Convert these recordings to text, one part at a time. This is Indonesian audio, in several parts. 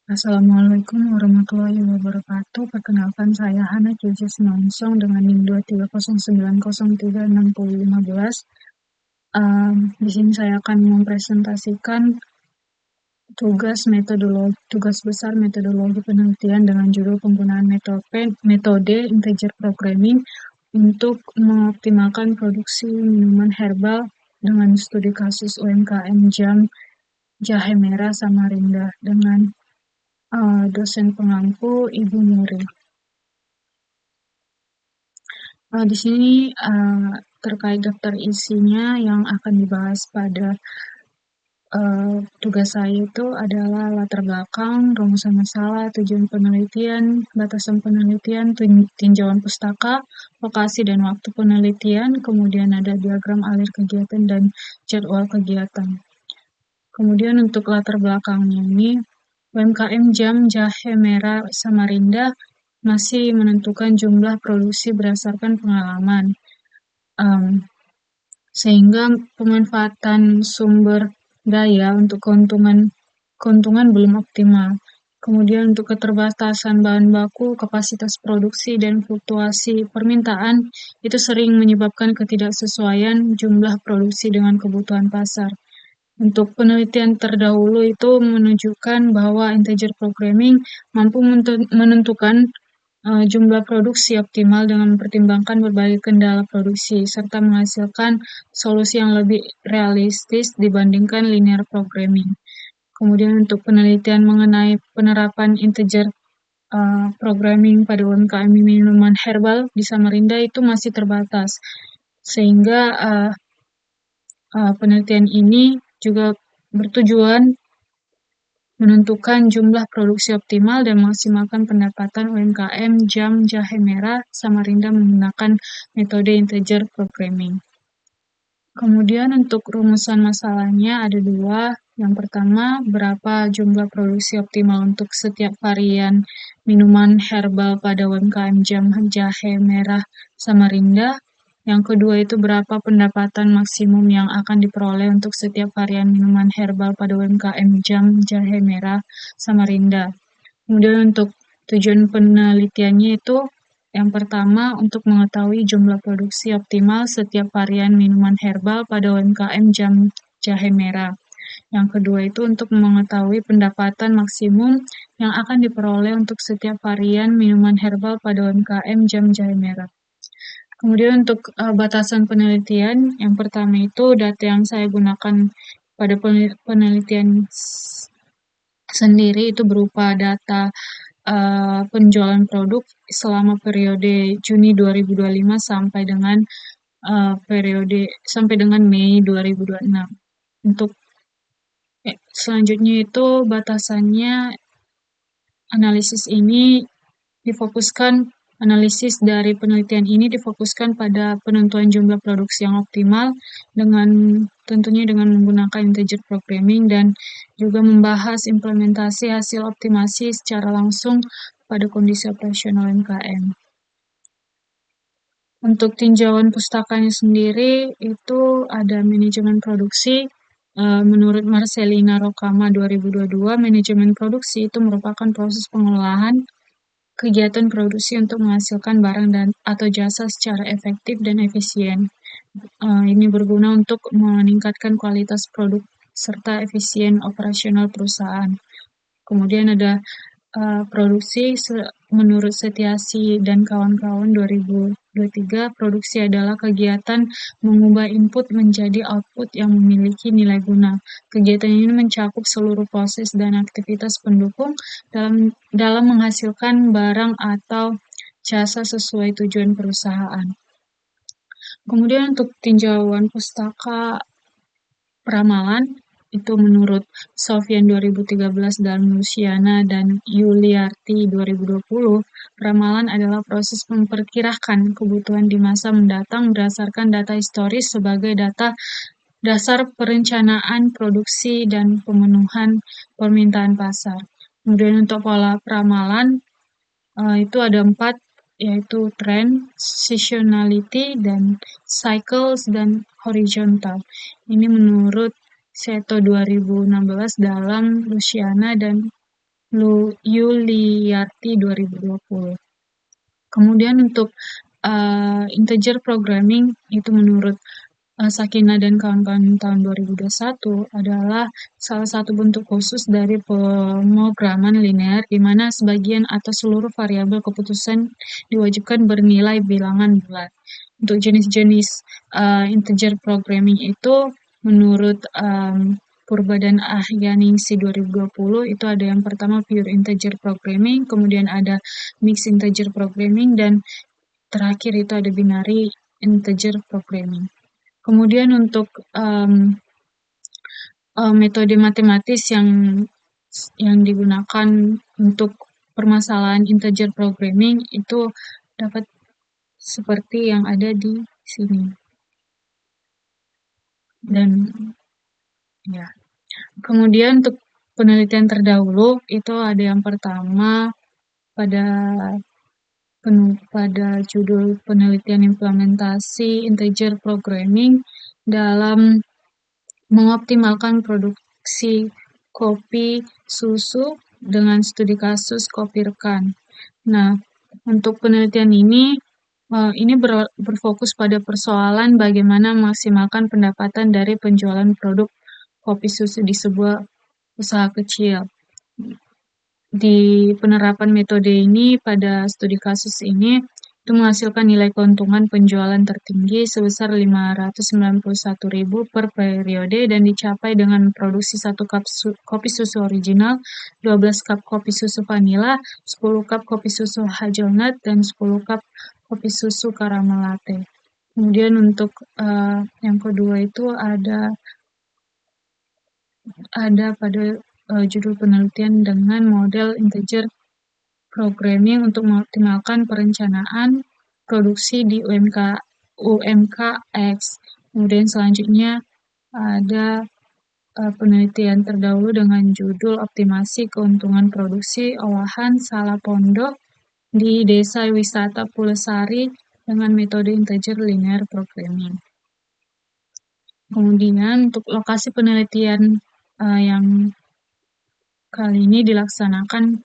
Assalamualaikum warahmatullahi wabarakatuh. Perkenalkan saya Hana Kirja Sinangsong dengan NIM 230903615. Di sini saya akan mempresentasikan tugas besar metodologi penelitian dengan judul penggunaan metode integer programming untuk mengoptimalkan produksi minuman herbal dengan studi kasus UMKM JAM Jahe Merah Samarinda dengan dosen pengampu Ibu Muri. Di sini terkait daftar isinya yang akan dibahas pada tugas saya itu adalah latar belakang, rumusan masalah, tujuan penelitian, batasan penelitian, tinjauan pustaka, lokasi dan waktu penelitian, kemudian ada diagram alir kegiatan dan jadwal kegiatan. Kemudian untuk latar belakangnya ini, UMKM JAM Jahe Merah Samarinda masih menentukan jumlah produksi berdasarkan pengalaman, sehingga pemanfaatan sumber daya untuk keuntungan belum optimal. Kemudian untuk keterbatasan bahan baku, kapasitas produksi, dan fluktuasi permintaan itu sering menyebabkan ketidaksesuaian jumlah produksi dengan kebutuhan pasar. Untuk penelitian terdahulu itu menunjukkan bahwa integer programming mampu menentukan jumlah produksi optimal dengan mempertimbangkan berbagai kendala produksi, serta menghasilkan solusi yang lebih realistis dibandingkan linear programming. Kemudian untuk penelitian mengenai penerapan integer programming pada UMKM minuman herbal di Samarinda itu masih terbatas, sehingga penelitian ini juga bertujuan menentukan jumlah produksi optimal dan memaksimalkan pendapatan UMKM JAM Jahe Merah Samarinda menggunakan metode integer programming. Kemudian untuk rumusan masalahnya ada dua. Yang pertama, berapa jumlah produksi optimal untuk setiap varian minuman herbal pada UMKM JAM Jahe Merah Samarinda. Yang kedua itu berapa pendapatan maksimum yang akan diperoleh untuk setiap varian minuman herbal pada UMKM JAM Jahe Merah Samarinda. Kemudian untuk tujuan penelitiannya itu yang pertama untuk mengetahui jumlah produksi optimal setiap varian minuman herbal pada UMKM JAM Jahe Merah. Yang kedua itu untuk mengetahui pendapatan maksimum yang akan diperoleh untuk setiap varian minuman herbal pada UMKM JAM Jahe Merah. Kemudian untuk batasan penelitian, yang pertama itu data yang saya gunakan pada penelitian sendiri itu berupa data penjualan produk selama periode Juni 2025 sampai dengan Mei 2026. Untuk selanjutnya itu batasannya analisis dari penelitian ini difokuskan pada penentuan jumlah produksi yang optimal tentunya dengan menggunakan integer programming dan juga membahas implementasi hasil optimasi secara langsung pada kondisi operasional UMKM. Untuk tinjauan pustakanya sendiri itu ada manajemen produksi. Menurut Marcelina Rokama 2022, manajemen produksi itu merupakan proses pengolahan kegiatan produksi untuk menghasilkan barang atau jasa secara efektif dan efisien. Ini berguna untuk meningkatkan kualitas produk serta efisien operasional perusahaan. Kemudian ada produksi menurut Setiasi dan kawan-kawan 2023, produksi adalah kegiatan mengubah input menjadi output yang memiliki nilai guna. Kegiatan ini mencakup seluruh proses dan aktivitas pendukung dalam menghasilkan barang atau jasa sesuai tujuan perusahaan. Kemudian untuk tinjauan pustaka peramalan, itu menurut Sofyan 2013 dan Luciana dan Yuliarti 2020, peramalan adalah proses memperkirakan kebutuhan di masa mendatang berdasarkan data historis sebagai dasar perencanaan produksi dan pemenuhan permintaan pasar. Kemudian untuk pola peramalan, itu ada 4, yaitu trend, seasonality, dan cycles, dan horizontal. Ini menurut Seto 2016 dalam Luciana dan Yuliarti 2020. Kemudian untuk integer programming itu menurut Sakina dan kawan-kawan tahun 2021 adalah salah satu bentuk khusus dari pemrograman linear di mana sebagian atau seluruh variabel keputusan diwajibkan bernilai bilangan bulat. Untuk jenis-jenis integer programming itu menurut Purba dan Ahyaningsi 2020 itu ada yang pertama pure integer programming, kemudian ada mixed integer programming, dan terakhir itu ada binary integer programming. Kemudian untuk metode matematis yang digunakan untuk permasalahan integer programming itu dapat seperti yang ada di sini. Dan ya, kemudian untuk penelitian terdahulu itu ada yang pertama pada judul penelitian implementasi integer programming dalam mengoptimalkan produksi kopi susu dengan studi kasus kopi rekan. Nah, untuk penelitian ini berfokus pada persoalan bagaimana memaksimalkan pendapatan dari penjualan produk kopi susu di sebuah usaha kecil. Di penerapan metode ini pada studi kasus ini itu menghasilkan nilai keuntungan penjualan tertinggi sebesar 591.000 per periode dan dicapai dengan produksi 1 cup kopi susu original, 12 cup kopi susu vanila, 10 cup kopi susu hazelnut, dan 10 cup kopi susu caramel latte. Kemudian untuk yang kedua itu ada pada judul penelitian dengan model integer programming untuk mengoptimalkan perencanaan produksi di UMKX. Kemudian selanjutnya ada penelitian terdahulu dengan judul optimasi keuntungan produksi olahan Salapondo di Desa Wisata Pulesari dengan metode integer linear programming. Kemudian untuk lokasi penelitian yang kali ini dilaksanakan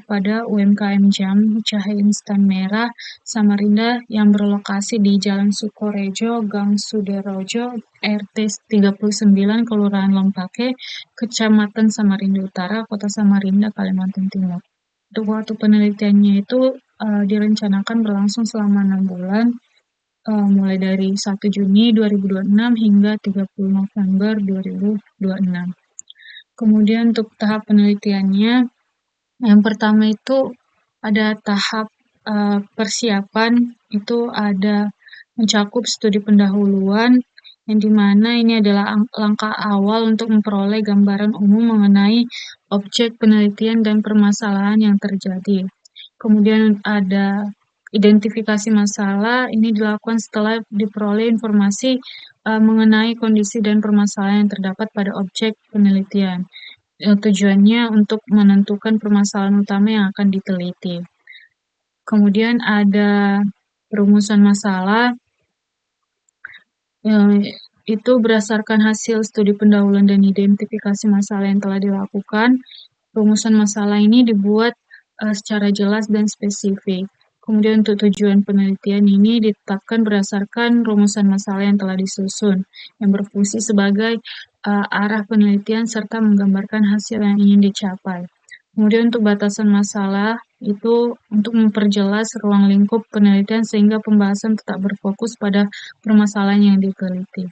pada UMKM Jam Jahe Instan Merah Samarinda yang berlokasi di Jalan Sukorejo, Gang Suderojo, RT 39, Kelurahan Lempake, Kecamatan Samarinda Utara, Kota Samarinda, Kalimantan Timur. Untuk waktu penelitiannya itu direncanakan berlangsung selama 6 bulan, mulai dari 1 Juni 2026 hingga 30 November 2026. Kemudian untuk tahap penelitiannya, yang pertama itu ada tahap persiapan, itu ada mencakup studi pendahuluan, yang dimana ini adalah langkah awal untuk memperoleh gambaran umum mengenai objek penelitian dan permasalahan yang terjadi. Kemudian ada identifikasi masalah, ini dilakukan setelah diperoleh informasi mengenai kondisi dan permasalahan yang terdapat pada objek penelitian. Tujuannya untuk menentukan permasalahan utama yang akan diteliti. Kemudian ada perumusan masalah, itu berdasarkan hasil studi pendahuluan dan identifikasi masalah yang telah dilakukan. Rumusan masalah ini dibuat secara jelas dan spesifik. Kemudian untuk tujuan penelitian ini ditetapkan berdasarkan rumusan masalah yang telah disusun, yang berfungsi sebagai arah penelitian serta menggambarkan hasil yang ingin dicapai. Kemudian untuk batasan masalah itu untuk memperjelas ruang lingkup penelitian sehingga pembahasan tetap berfokus pada permasalahan yang diteliti.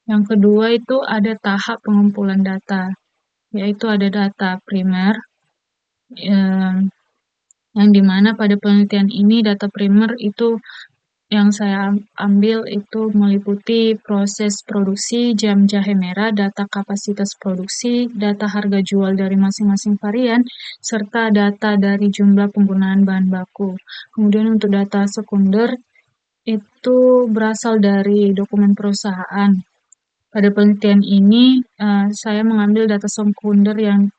Yang kedua itu ada tahap pengumpulan data, yaitu ada data primer, yang dimana pada penelitian ini data primer itu yang saya ambil itu meliputi proses produksi jam jahe merah, data kapasitas produksi, data harga jual dari masing-masing varian, serta data dari jumlah penggunaan bahan baku. Kemudian untuk data sekunder itu berasal dari dokumen perusahaan. Pada penelitian ini saya mengambil data sekunder yang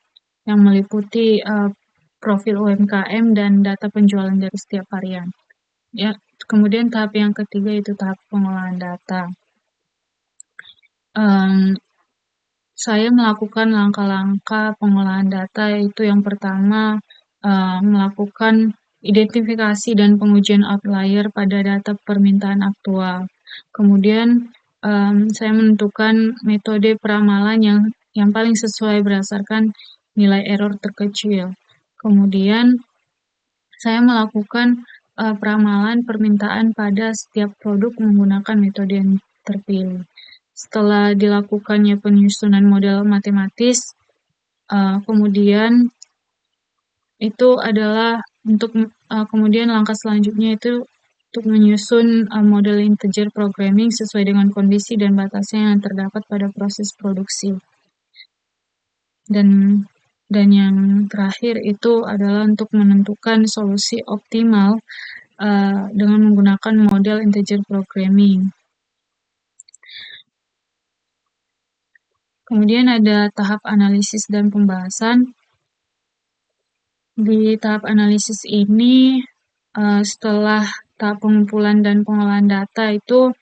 meliputi profil UMKM dan data penjualan dari setiap varian. Ya, kemudian tahap yang ketiga itu tahap pengolahan data. saya melakukan langkah-langkah pengolahan data, yaitu yang pertama, melakukan identifikasi dan pengujian outlier pada data permintaan aktual. Kemudian, saya menentukan metode peramalan yang paling sesuai berdasarkan nilai error terkecil. Kemudian, saya melakukan peramalan permintaan pada setiap produk menggunakan metode yang terpilih. Setelah dilakukannya penyusunan model matematis, kemudian itu adalah kemudian langkah selanjutnya itu untuk menyusun model integer programming sesuai dengan kondisi dan batasnya yang terdapat pada proses produksi. Dan yang terakhir itu adalah untuk menentukan solusi optimal dengan menggunakan model integer programming. Kemudian ada tahap analisis dan pembahasan. Di tahap analisis ini, setelah tahap pengumpulan dan pengolahan data itu,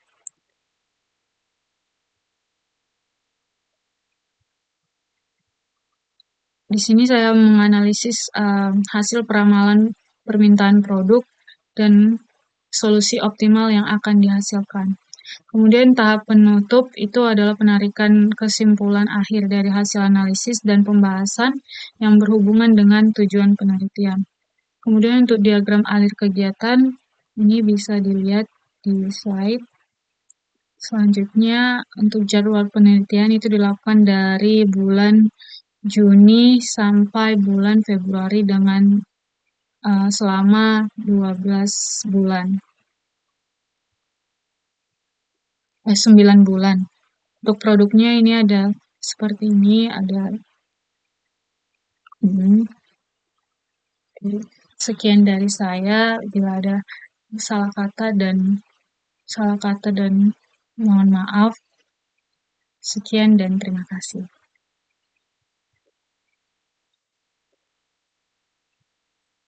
di sini saya menganalisis hasil peramalan permintaan produk dan solusi optimal yang akan dihasilkan. Kemudian tahap penutup itu adalah penarikan kesimpulan akhir dari hasil analisis dan pembahasan yang berhubungan dengan tujuan penelitian. Kemudian untuk diagram alir kegiatan, ini bisa dilihat di slide. Selanjutnya, untuk jadwal penelitian itu dilakukan dari bulan Juni sampai bulan Februari dengan selama 12 bulan. 9 bulan. Untuk produknya ini ada seperti ini, ada ini. Sekian dari saya. Bila ada salah kata dan mohon maaf. Sekian dan terima kasih.